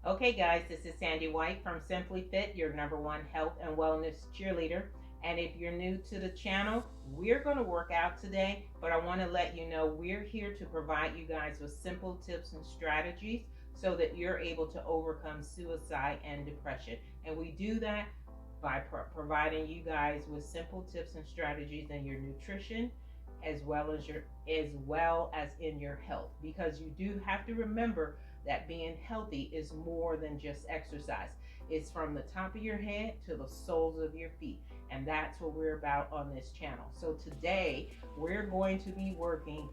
Okay, guys, this is Sandy White from Simply Fit, your #1 health and wellness cheerleader. And if you're new to the channel, we're going to work out today, but I want to let you know we're here to provide you guys with simple tips and strategies so that you're able to overcome suicide and depression. And we do that by providing you guys with simple tips and strategies in your nutrition as well as in your health, because you do have to remember that being healthy is more than just exercise. It's from the top of your head to the soles of your feet. And that's what we're about on this channel. So today we're going to be working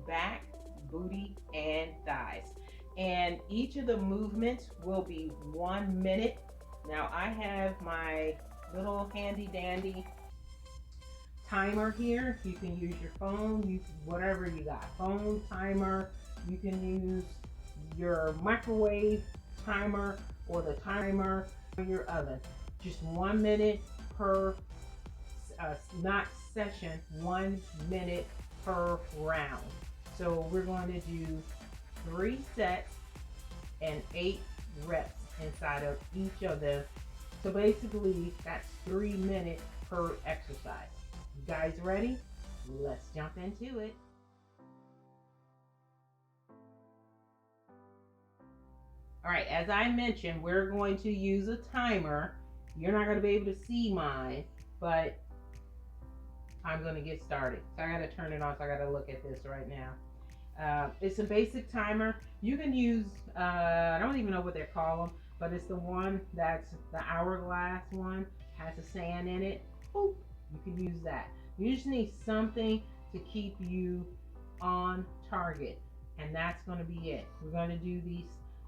back, booty, and thighs. And each of the movements will be 1 minute. Now I have my little handy dandy timer here. You can use your phone, whatever you got, phone timer. You can use your microwave timer or the timer on your oven. Just 1 minute per not session, 1 minute per round. So we're going to do 3 sets and 8 reps inside of each of them. So basically that's 3 minutes per exercise. You guys ready? Let's jump into it. All right, as I mentioned, we're going to use a timer. You're not going to be able to see mine, but I'm going to get started. So I got to turn it on, so I got to look at this right now. It's a basic timer. You can use, I don't even know what they call them, but it's the one that's the hourglass one, has a sand in it. Boop, you can use that. You just need something to keep you on target, and that's going to be it. We're going to do these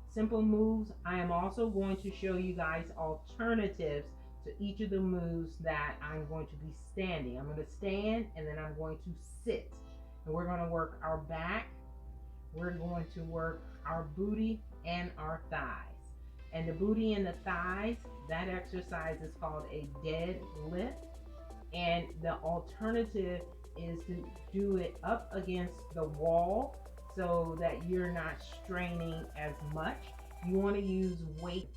simple moves. I am also going to show you guys alternatives to each of the moves that I'm going to be standing. I'm going to stand and then I'm going to sit. And we're going to work our back, we're going to work our booty and our thighs. And the booty and the thighs, that exercise is called a deadlift. And the alternative is to do it up against the wall so that you're not straining as much. You want to use weight.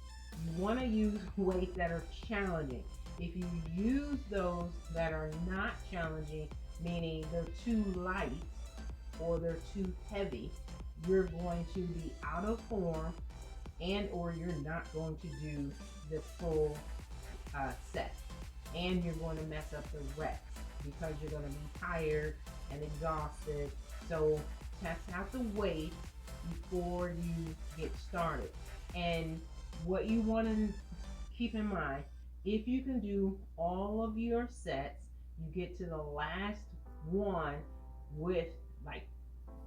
You want to use weights that are challenging. If you use those that are not challenging, meaning they're too light or they're too heavy, you're going to be out of form, and or you're not going to do the full set. And you're going to mess up the reps because you're going to be tired and exhausted. So test out the weight before you get started. And what you want to keep in mind, if you can do all of your sets, you get to the last one with like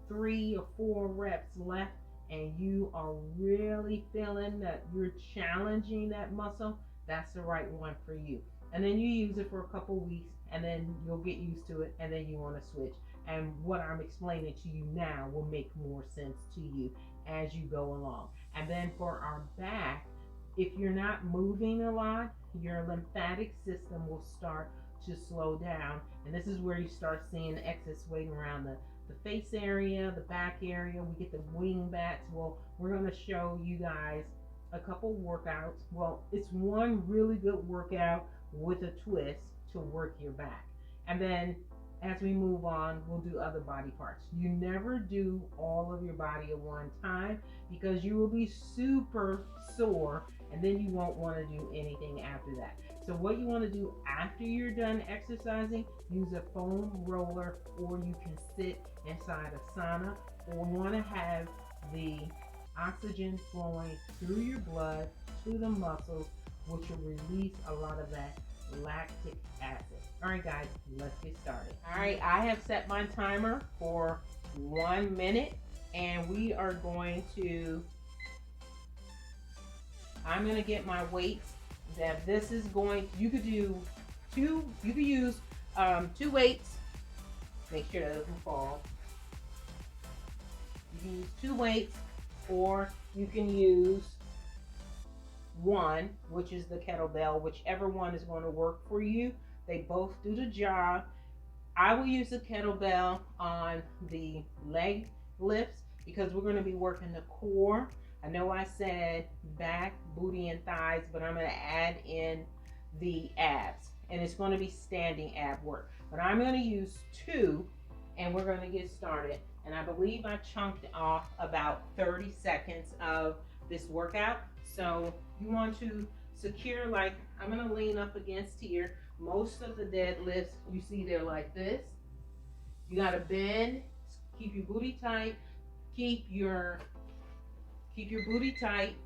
3 or 4 reps left, and you are really feeling that you're challenging that muscle, that's the right one for you. And then you use it for a couple weeks, and then you'll get used to it, and then you want to switch. And what I'm explaining to you now will make more sense to you as you go along. And then for our back, if you're not moving a lot, your lymphatic system will start to slow down. And this is where you start seeing the excess weight around the face area, the back area. We get the wing bats. Well, we're going to show you guys a couple workouts. Well, it's one really good workout with a twist to work your back. And then as we move on, we'll do other body parts. You never do all of your body at one time because you will be super sore, and then you won't want to do anything after that. So what you want to do after you're done exercising, use a foam roller, or you can sit inside a sauna, or want to have the oxygen flowing through your blood to the muscles, which will release a lot of that lactic acid. All right, guys, let's get started. All right, I have set my timer for 1 minute, and we are going to, I'm going to get my weights. That this is going, you could do two, you could use 2 weights. Make sure that doesn't fall. You can use 2 weights, or you can use 1, which is the kettlebell, whichever one is going to work for you. They both do the job. I will use the kettlebell on the leg lifts because we're going to be working the core. I know I said back, booty, and thighs, but I'm going to add in the abs. And it's going to be standing ab work. But I'm going to use 2, and we're going to get started. And I believe I chunked off about 30 seconds of this workout. So you want to secure, like I'm going to lean up against here. Most of the deadlifts, you see they're like this. You got to bend, keep your booty tight, keep your booty tight.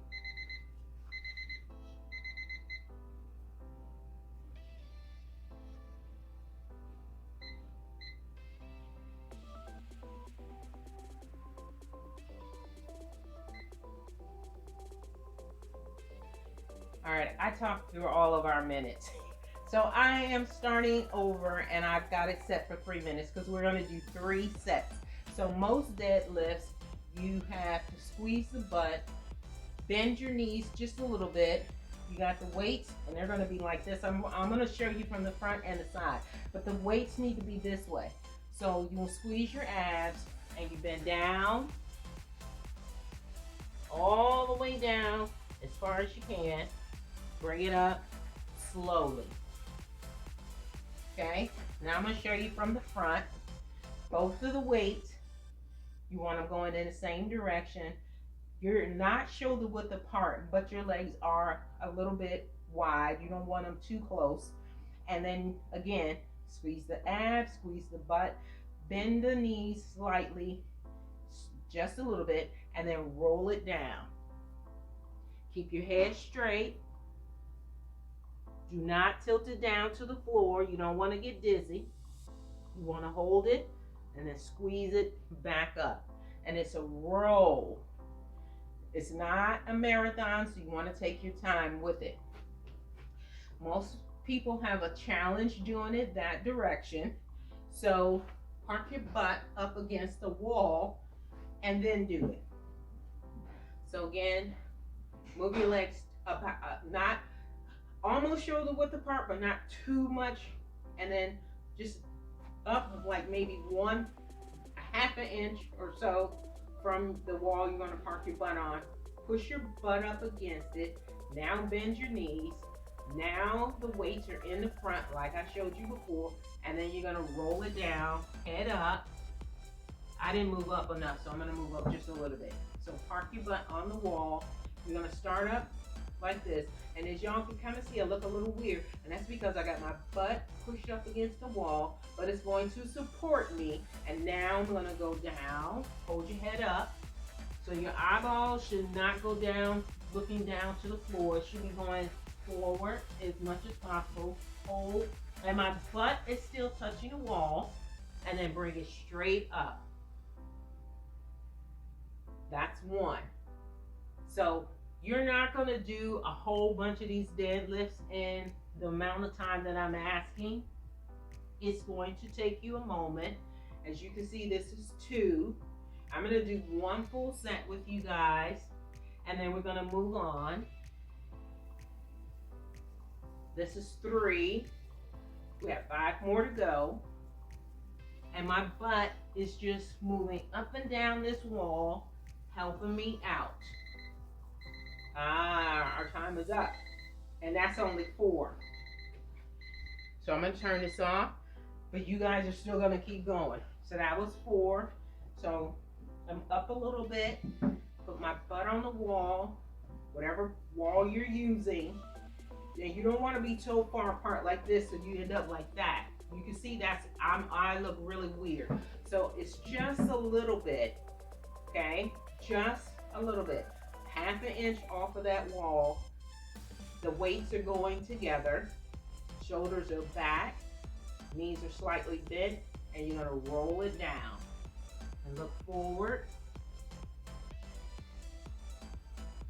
All right, I talked through all of our minutes. So I am starting over, and I've got it set for 3 minutes because we're going to do 3 sets. So most deadlifts, you have to squeeze the butt, bend your knees just a little bit. You got the weights, and they're going to be like this. I'm going to show you from the front and the side, but the weights need to be this way. So you will squeeze your abs, and you bend down, all the way down as far as you can. Bring it up slowly. Okay, now I'm going to show you from the front. Both of the weights, you want them going in the same direction. You're not shoulder width apart, but your legs are a little bit wide. You don't want them too close. And then again, squeeze the abs, squeeze the butt, bend the knees slightly, just a little bit, and then roll it down. Keep your head straight. Do not tilt it down to the floor. You don't want to get dizzy. You want to hold it and then squeeze it back up. And it's a roll. It's not a marathon, so you want to take your time with it. Most people have a challenge doing it that direction. So park your butt up against the wall and then do it. So again, move your legs up, not almost shoulder width apart, but not too much. And then just up like maybe half an inch or so from the wall you're going to park your butt on. Push your butt up against it. Now bend your knees. Now the weights are in the front like I showed you before. And then you're going to roll it down, head up. I didn't move up enough, so I'm going to move up just a little bit. So park your butt on the wall. You're going to start up like this. And as y'all can kind of see, I look a little weird. And that's because I got my butt pushed up against the wall, but it's going to support me. And now I'm going to go down. Hold your head up. So your eyeballs should not go down, looking down to the floor. It should be going forward as much as possible. Hold. And my butt is still touching the wall. And then bring it straight up. That's 1. So you're not going to do a whole bunch of these deadlifts in the amount of time that I'm asking. It's going to take you a moment. As you can see, this is 2. I'm going to do 1 full set with you guys, and then we're going to move on. This is 3. We have 5 more to go. And my butt is just moving up and down this wall, helping me out. Our time is up. And that's only 4. So I'm going to turn this off, but you guys are still going to keep going. So that was 4. So I'm up a little bit, put my butt on the wall, whatever wall you're using. And you don't want to be so far apart like this so you end up like that. You can see I look really weird. So it's just a little bit, okay? Just a little bit. Half an inch off of that wall. The weights are going together. Shoulders are back. Knees are slightly bent. And you're going to roll it down. And look forward.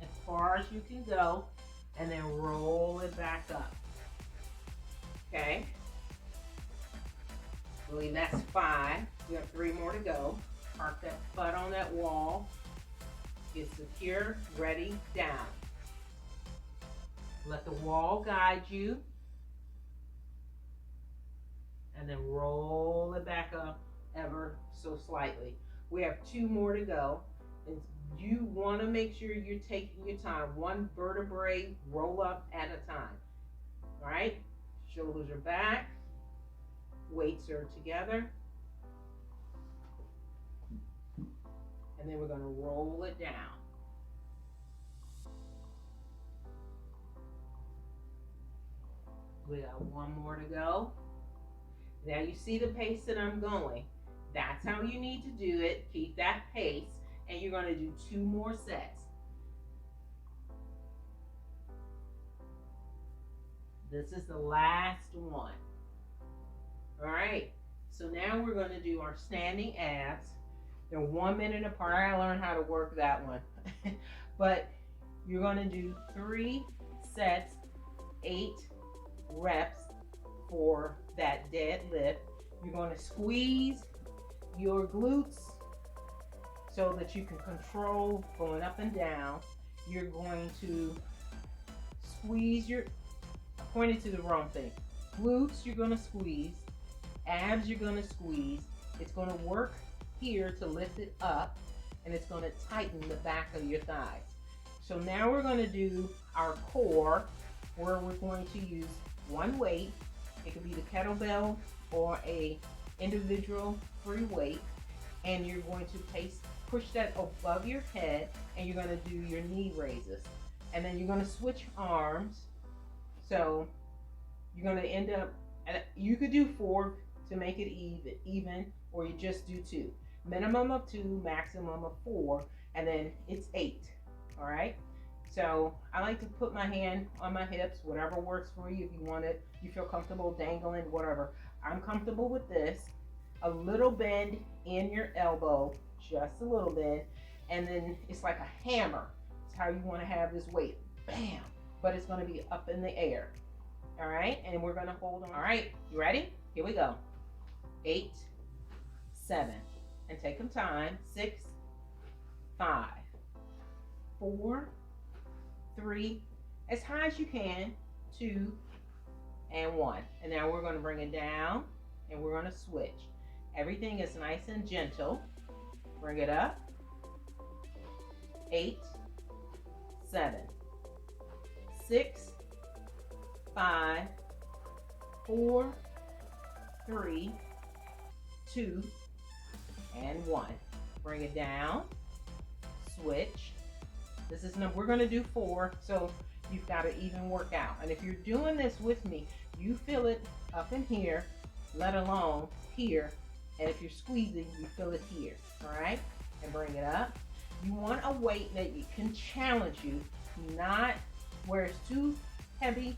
As far as you can go. And then roll it back up. Okay? I believe that's 5. We have 3 more to go. Park that butt on that wall. Get secure, ready, down. Let the wall guide you. And then roll it back up ever so slightly. We have 2 more to go. It's You want to make sure you're taking your time, one vertebrae roll up at a time. All right, shoulders are back, weights are together, and then we're going to roll it down. We got one more to go. Now you see the pace that I'm going. That's how you need to do it. Keep that pace, and you're going to do 2 more sets. This is the last one. All right, so now we're going to do our standing abs. They're 1 minute apart. I learned how to work that one. But you're going to do 3 sets, 8 reps for that deadlift. You're going to squeeze your glutes so that you can control going up and down. You're going to squeeze your, I pointed to the wrong thing. Glutes you're going to squeeze, abs you're going to squeeze. It's going to work here to lift it up, and it's going to tighten the back of your thighs. So now we're going to do our core, where we're going to use one weight. It could be the kettlebell or a individual free weight, and you're going to push that above your head, and you're going to do your knee raises, and then you're going to switch arms. So you're going to end up, and you could do 4 to make it even, or you just do 2. Minimum of 2, maximum of 4, and then it's 8. All right. So I like to put my hand on my hips, whatever works for you. If you want it, you feel comfortable dangling, whatever. I'm comfortable with this. A little bend in your elbow, just a little bend, and then it's like a hammer. It's how you want to have this weight. Bam! But it's going to be up in the air. All right, and we're going to hold on. All right, you ready? Here we go. 8, 7, and take some time. 6, 5, 4, 3, as high as you can, 2, and 1. And now we're going to bring it down, and we're going to switch. Everything is nice and gentle. Bring it up. 8, 7, 6, 5, 4, 3, 2, and 1. Bring it down. Switch. This is we're going to do 4, so you've got to even work out. And if you're doing this with me, you feel it up in here, let alone here. And if you're squeezing, you feel it here. All right? And bring it up. You want a weight that you can challenge you, not where it's too heavy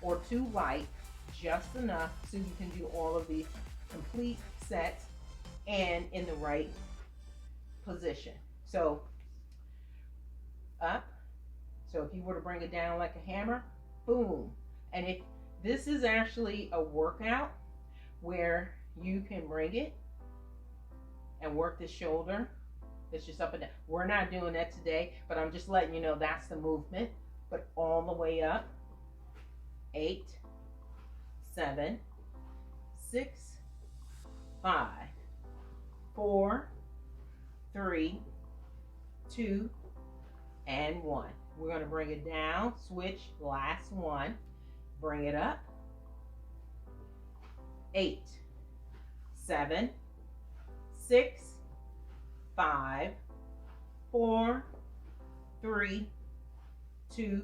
or too light, just enough so you can do all of these complete sets and in the right position. So up. So if you were to bring it down like a hammer, boom. And if this is actually a workout where you can bring it and work the shoulder, it's just up and down. We're not doing that today, but I'm just letting you know that's the movement. But all the way up. 8, 7, 6, 5, 4, 3, 2, and 1. We're going to bring it down, switch, last one, bring it up. 8, 7, 6, 5, 4, 3, 2,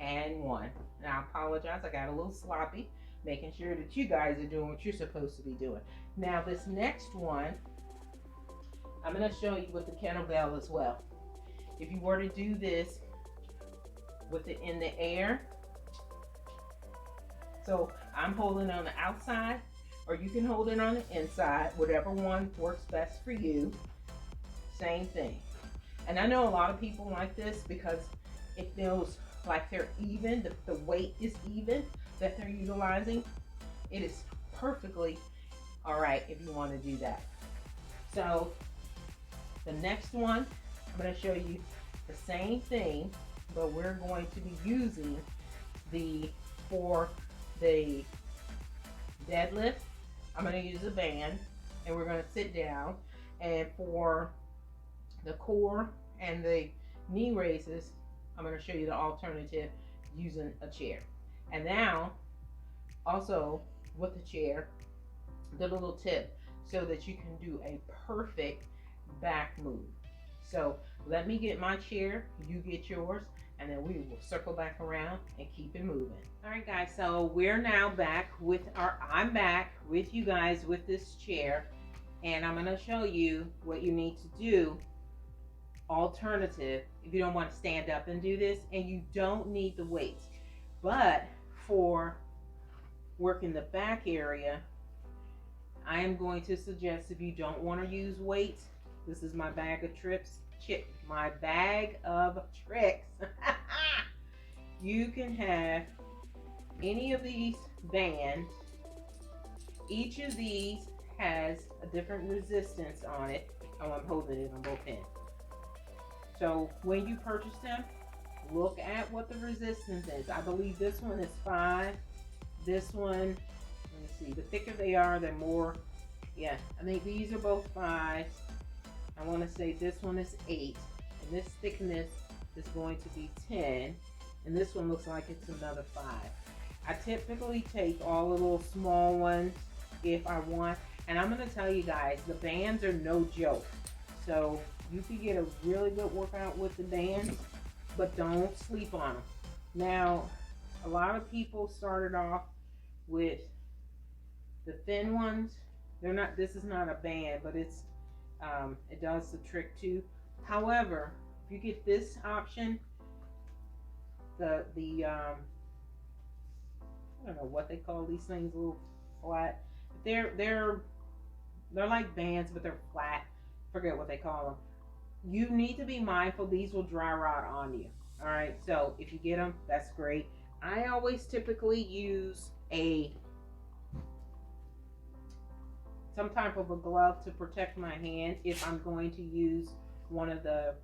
and 1. Now I apologize, I got a little sloppy, making sure that you guys are doing what you're supposed to be doing. Now this next one, I'm going to show you with the kettlebell as well. If you were to do this with it in the air, so I'm holding on the outside, or you can hold it on the inside, whatever one works best for you. Same thing. And I know a lot of people like this because it feels like they're even, the weight is even that they're utilizing. It is perfectly all right if you want to do that. So the next one, I'm going to show you the same thing, but we're going to be using for the deadlift, I'm going to use a band, and we're going to sit down. And for the core and the knee raises, I'm going to show you the alternative using a chair. And now, also with the chair, the little tip so that you can do a perfect back move. So let me get my chair, you get yours, and then we will circle back around and keep it moving. All right, guys, so we're now back with I'm back with you guys with this chair, and I'm gonna show you what you need to do alternative if you don't want to stand up and do this, and you don't need the weights. But for working the back area, I am going to suggest, if you don't want to use weights, this is my bag of tricks. My bag of tricks. You can have any of these bands. Each of these has a different resistance on it. Oh, I'm holding it on both ends. So when you purchase them, look at what the resistance is. I believe this one is 5. This one, let me see, the thicker they are, the more, yeah, I think these are both 5s. I want to say this one is 8, and this thickness is going to be 10, and this one looks like it's another 5. I typically take all the little small ones if I want, and I'm going to tell you guys, the bands are no joke. So you can get a really good workout with the bands, but don't sleep on them. Now, a lot of people started off with the thin ones. They're not, this is not a band, but it's it does the trick too. However, if you get this option, the I don't know what they call these things, a little flat. They're like bands, but they're flat. Forget what they call them. You need to be mindful, these will dry rot on you. All right, so if you get them, that's great. I always typically use some type of a glove to protect my hand if I'm going to use one of the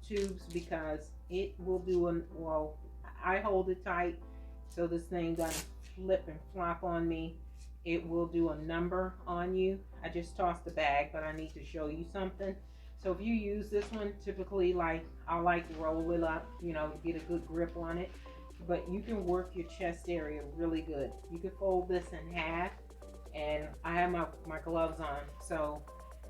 tubes, because it will do well, I hold it tight so this thing doesn't flip and flop on me. It will do a number on you. I just tossed the bag, but I need to show you something. So if you use this one, typically, like, I like to roll it up, you know, to get a good grip on it. But you can work your chest area really good. You can fold this in half, and I have my gloves on, so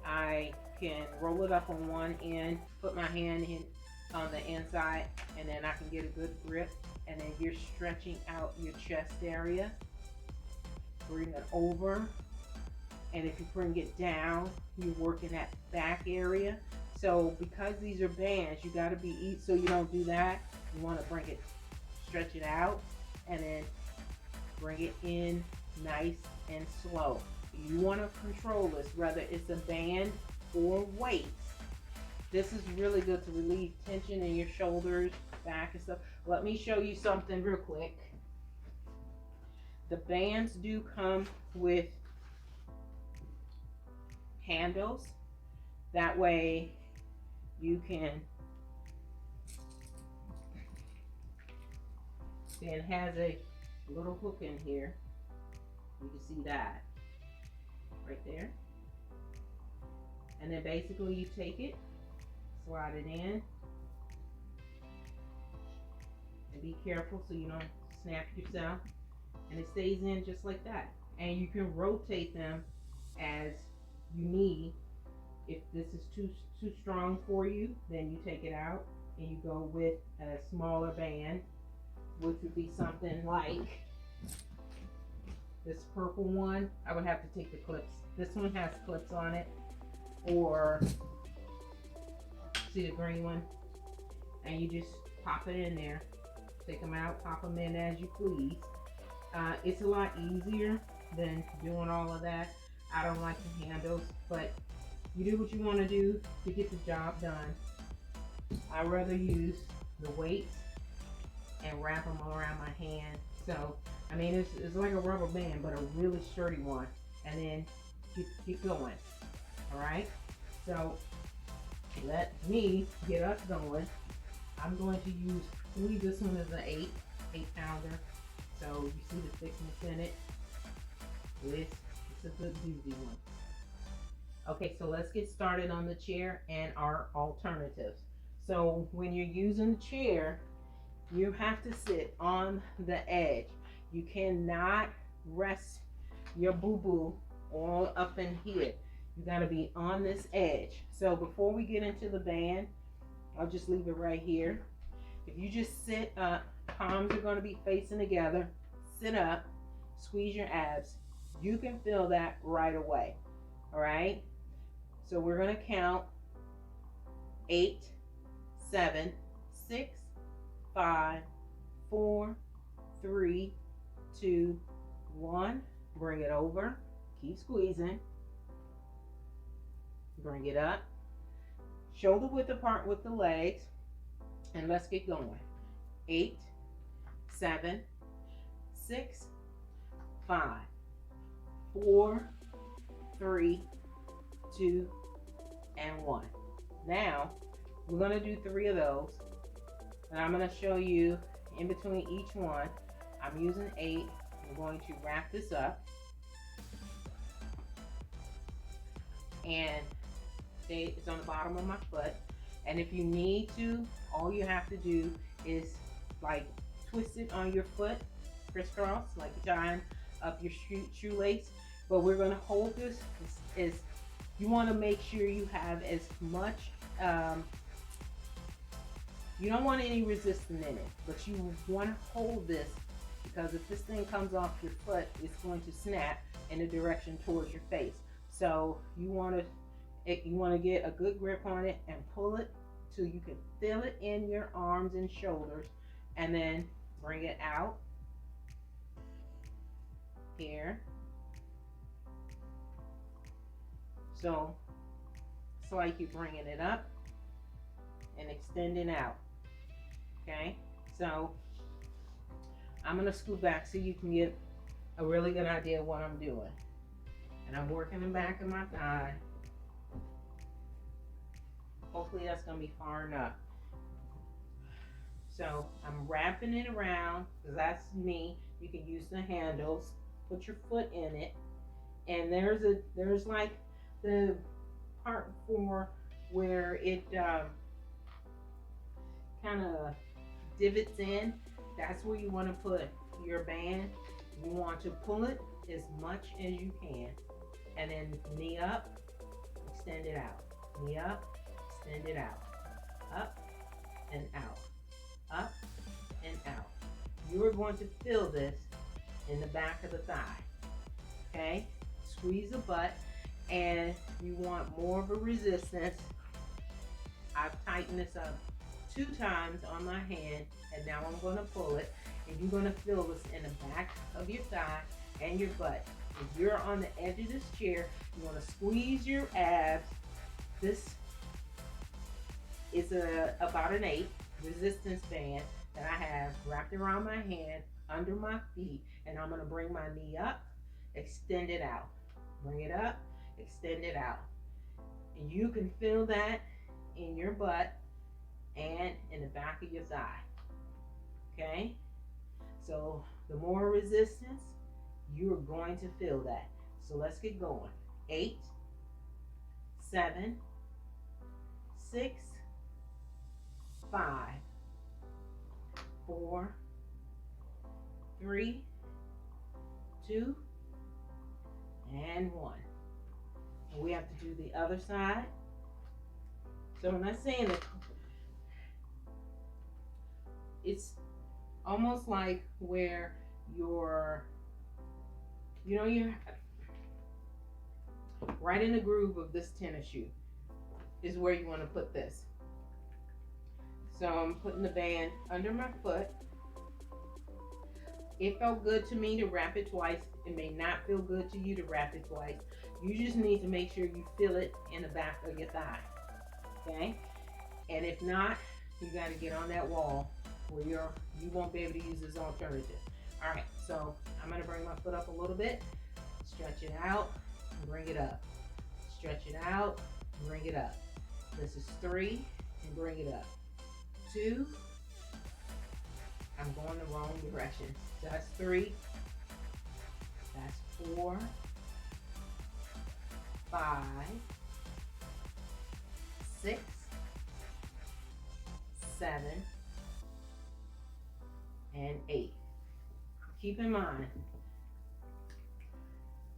I can roll it up on one end, put my hand in on the inside, and then I can get a good grip, and then you're stretching out your chest area. Bring it over, and if you bring it down, you're working that back area. So because these are bands, you got to be so you don't do that. You want to bring it, stretch it out, and then bring it in nice and slow. You want to control this, whether it's a band or weights. This is really good to relieve tension in your shoulders, back, and stuff. Let me show you something real quick. The bands do come with handles. That way you can, it has a little hook in here. You can see that right there. And then basically you take it, slide it in, and be careful so you don't snap yourself. And it stays in just like that. And you can rotate them as you need. If this is too strong for you, then you take it out and you go with a smaller band, which would be something like this purple one. I would have to take the clips. This one has clips on it. Or see the green one? And you just pop it in there. Take them out, pop them in as you please. It's a lot easier than doing all of that. I don't like the handles, but you do what you want to do to get the job done. I rather use the weights and wrap them around my hand. So, I mean, it's like a rubber band, but a really sturdy one. And then keep going. All right. So let me get us going. I'm going to use, I believe this one is an 8 pounder. So you see the thickness in it. It's a good doozy one. Okay, so let's get started on the chair and our alternatives. So when you're using the chair, you have to sit on the edge. You cannot rest your boo-boo all up in here. You gotta be on this edge. So before we get into the band, I'll just leave it right here. If you just sit up, palms are gonna be facing together, sit up, squeeze your abs. You can feel that right away, all right? So we're gonna count 8, 7, 6, 5, 4, 3, 2, 1. Bring it over. Keep squeezing. Bring it up. Shoulder width apart with the legs. And let's get going. 8, 7, 6, 5, 4, 3, 2, and 1. Now, we're going to do 3 of those. And I'm going to show you in between each one. I'm using 8. I'm going to wrap this up. And it's on the bottom of my foot. And if you need to, all you have to do is like twist it on your foot, crisscross, like tying up your shoelace. But we're going to hold this as you want to make sure you have as much, you don't want any resistance in it, but you want to hold this because if this thing comes off your foot, it's going to snap in the direction towards your face. So you want to get a good grip on it and pull it till you can feel it in your arms and shoulders, and then bring it out here. So it's like you're bringing it up and extending out. Okay, so I'm going to scoot back so you can get a really good idea of what I'm doing. And I'm working the back of my thigh. Hopefully that's going to be far enough. So I'm wrapping it around because that's me. You can use the handles. Put your foot in it. And there's like the part for where it kind of divots in. That's where you want to put your band. You want to pull it as much as you can. And then knee up, extend it out. Knee up, extend it out. Up and out. Up and out. You are going to feel this in the back of the thigh. Okay? Squeeze the butt, and you want more of a resistance. I've tightened this up 2 times on my hand, and now I'm going to pull it, and you're going to feel this in the back of your thigh and your butt. If you're on the edge of this chair, you want to squeeze your abs. This is about an 8 resistance band that I have wrapped around my hand, under my feet, and I'm going to bring my knee up, extend it out. Bring it up, extend it out. And you can feel that in your butt and in the back of your thigh. Okay? So the more resistance, you are going to feel that. So let's get going. 8, 7, 6, 5, 4, 3, 2, and 1. And we have to do the other side. So when I'm saying it, it's almost like where you're right in the groove of this tennis shoe is where you want to put this. So I'm putting the band under my foot. It felt good to me to wrap it twice. It may not feel good to you to wrap it twice. You just need to make sure you feel it in the back of your thigh. Okay? And if not, you got to get on that wall where you won't be able to use this alternative. All right, so I'm going to bring my foot up a little bit, stretch it out, and bring it up. Stretch it out, and bring it up. This is 3, and bring it up. 2, I'm going the wrong direction. That's 3, that's 4, 5, 6, 7, and 8. Keep in mind,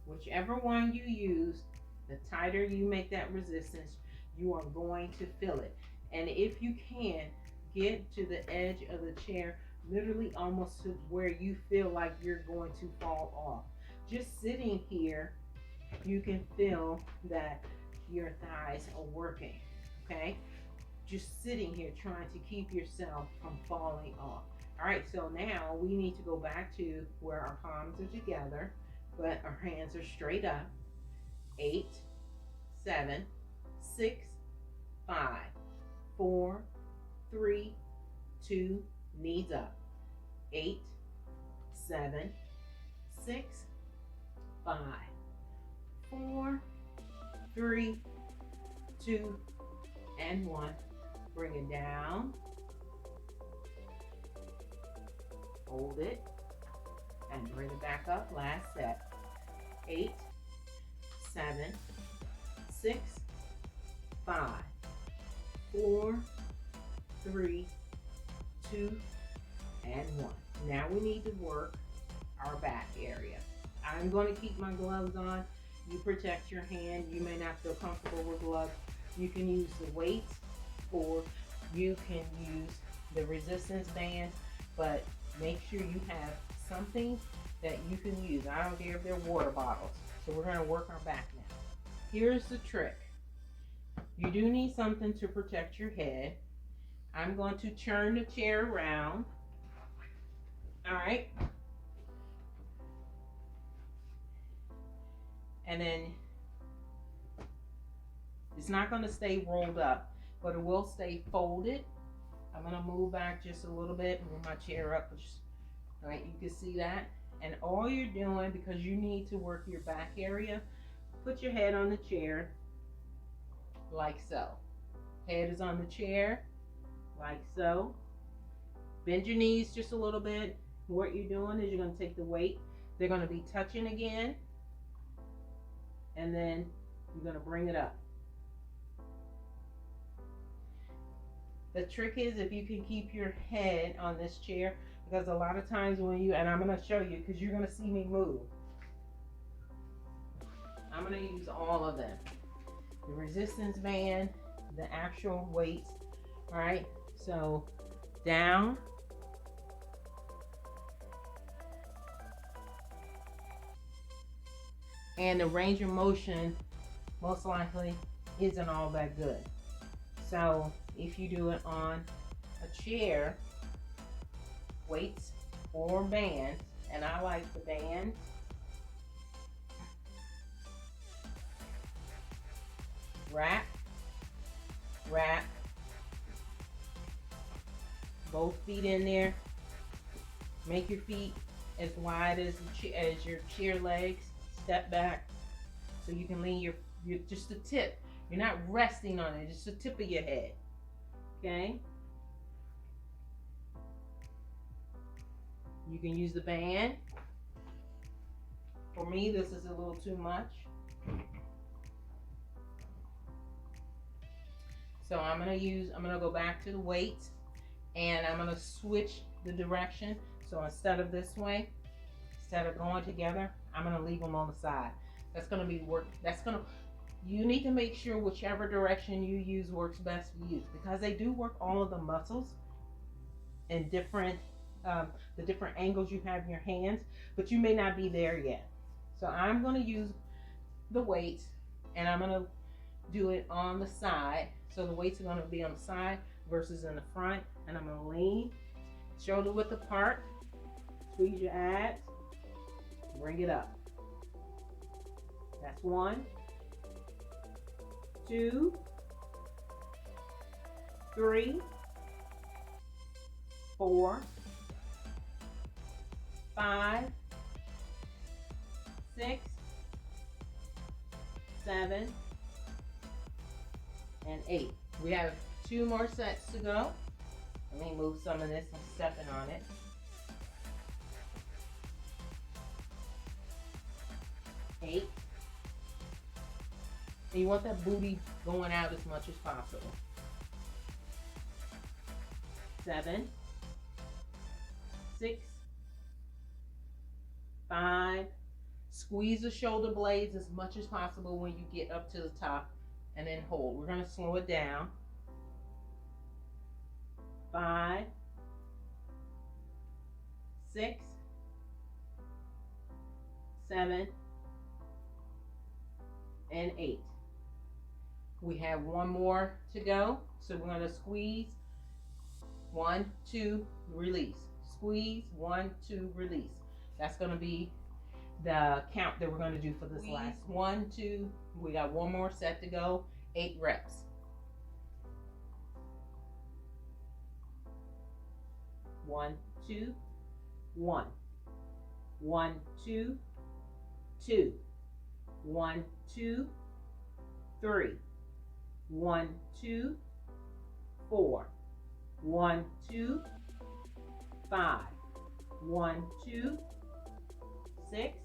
whichever one you use, the tighter you make that resistance, you are going to feel it. And if you can, get to the edge of the chair, literally almost to where you feel like you're going to fall off. Just sitting here, you can feel that your thighs are working, okay? Just sitting here trying to keep yourself from falling off. All right, so now we need to go back to where our palms are together, but our hands are straight up. 8, 7, 6, 5, 4, 3, 2, knees up. 8, 7, 6, 5, 4, 3, 2, and 1. Bring it down. Hold it. And bring it back up. Last set. 8, 7, 6, 5, 4, 3, 2, and 1. Now we need to work our back area. I'm going to keep my gloves on. You protect your hand. You may not feel comfortable with gloves. You can use the weights, or you can use the resistance band, but make sure you have something that you can use. I don't care if they're water bottles. So we're going to work our back now. Here's the trick. You do need something to protect your head. I'm going to turn the chair around. All right. And then it's not going to stay rolled up, but it will stay folded. I'm going to move back just a little bit, move my chair up. All right, you can see that. And all you're doing, because you need to work your back area, put your head on the chair like so. Head is on the chair like so. Bend your knees just a little bit. What you're doing is you're going to take the weight. They're going to be touching again. And then you're going to bring it up. The trick is if you can keep your head on this chair, because a lot of times when you, and I'm going to show you because you're going to see me move. I'm going to use all of them. The resistance band, the actual weights. All right, so down. And the range of motion most likely isn't all that good. So if you do it on a chair, weights or bands, and I like the band, wrap, wrap, both feet in there. Make your feet as wide as your chair legs. Step back so you can lean your just the tip. You're not resting on it, just the tip of your head. Okay? You can use the band. For me, this is a little too much. So I'm gonna go back to the weights, and I'm gonna switch the direction. So instead of this way, instead of going together, I'm gonna leave them on the side. That's gonna be work. You need to make sure whichever direction you use works best for you, because they do work all of the muscles and different, the different angles you have in your hands, but you may not be there yet. So I'm gonna use the weights, and I'm gonna do it on the side. So the weights are gonna be on the side versus in the front, and I'm gonna lean, shoulder width apart, squeeze your abs, bring it up. That's 1, 2, 3, 4, 5, 6, 7, and 8. We have 2 more sets to go. Let me move some of this. I'm stepping on it. 8, And you want that booty going out as much as possible. 7, 6, 5. Squeeze the shoulder blades as much as possible when you get up to the top, and then hold. We're going to slow it down. 5, 6, 7, and 8. We have one more to go, so we're going to squeeze. 1, 2, release. Squeeze, 1, 2, release. That's going to be the count that we're going to do for this last 1, 2. We got one more set to go. 8 reps. 1, 2, 1. 1, 2, 2. 1, 2, 3. 1, 2, 4. 1, 2, 5. 1, 2, 6.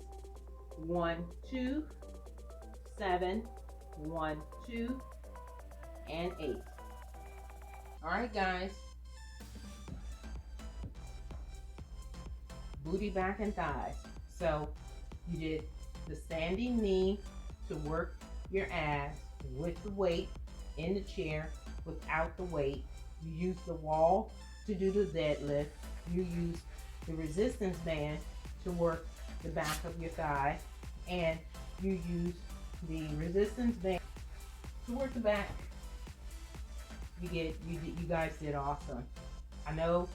1, 2, 7. 1, 2, and 8. All right, guys. Booty, back, and thighs. So you did the standing knee to work your abs with the weight in the chair, without the weight. You use the wall to do the deadlift. You use the resistance band to work the back of your thigh, and you use the resistance band to work the back. You guys did awesome. I know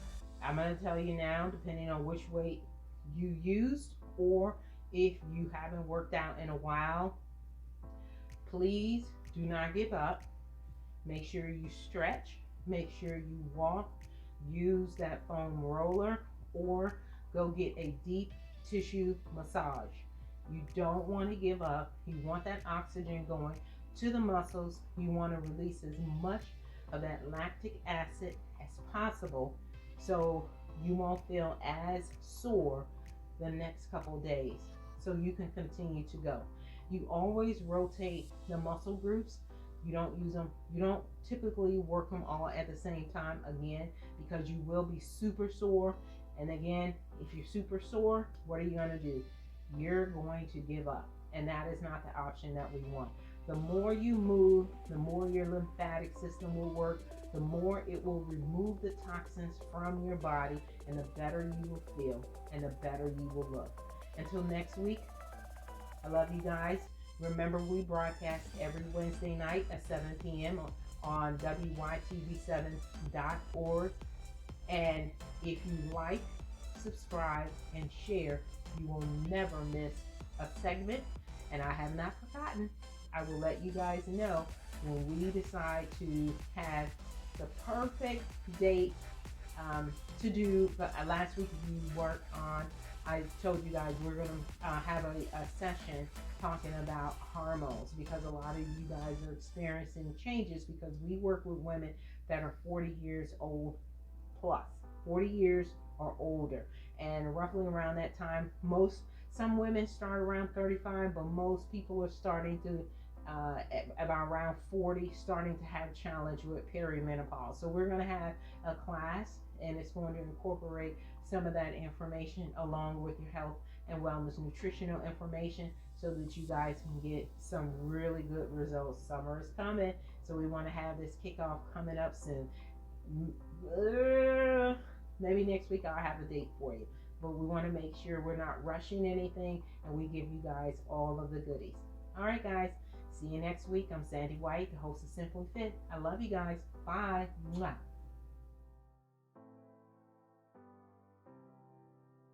I'm going to tell you now, depending on which weight you used, or if you haven't worked out in a while, please do not give up. Make sure you stretch. Make sure you walk. Use that foam roller, or go get a deep tissue massage. You don't want to give up. You want that oxygen going to the muscles. You want to release as much of that lactic acid as possible, so you won't feel as sore the next couple days, so you can continue to go. You always rotate the muscle groups. You don't typically work them all at the same time, again, because you will be super sore. And again, if you're super sore, what are you going to do? You're going to give up, and that is not the option that we want. The more you move, the more your lymphatic system will work, the more it will remove the toxins from your body, and the better you will feel, and the better you will look. Until next week, I love you guys. Remember, we broadcast every Wednesday night at 7 p.m. on wytv7.org. And if you like, subscribe, and share, you will never miss a segment. And I have not forgotten. I will let you guys know when we decide to have the perfect date to do. Last week we worked on, I told you guys we're going to have a session talking about hormones, because a lot of you guys are experiencing changes, because we work with women that are 40 years old plus, 40 years or older. And roughly around that time, some women start around 35, but most people are starting to about around 40, starting to have challenge with perimenopause. So we're going to have a class, and it's going to incorporate some of that information along with your health and wellness nutritional information, so that you guys can get some really good results. Summer is coming, so we want to have this kickoff coming up soon. Maybe next week I'll have a date for you, but we want to make sure we're not rushing anything, and we give you guys all of the goodies. All right, guys. See you next week. I'm Sandy White, the host of Simply Fit. I love you guys. Bye. Mwah.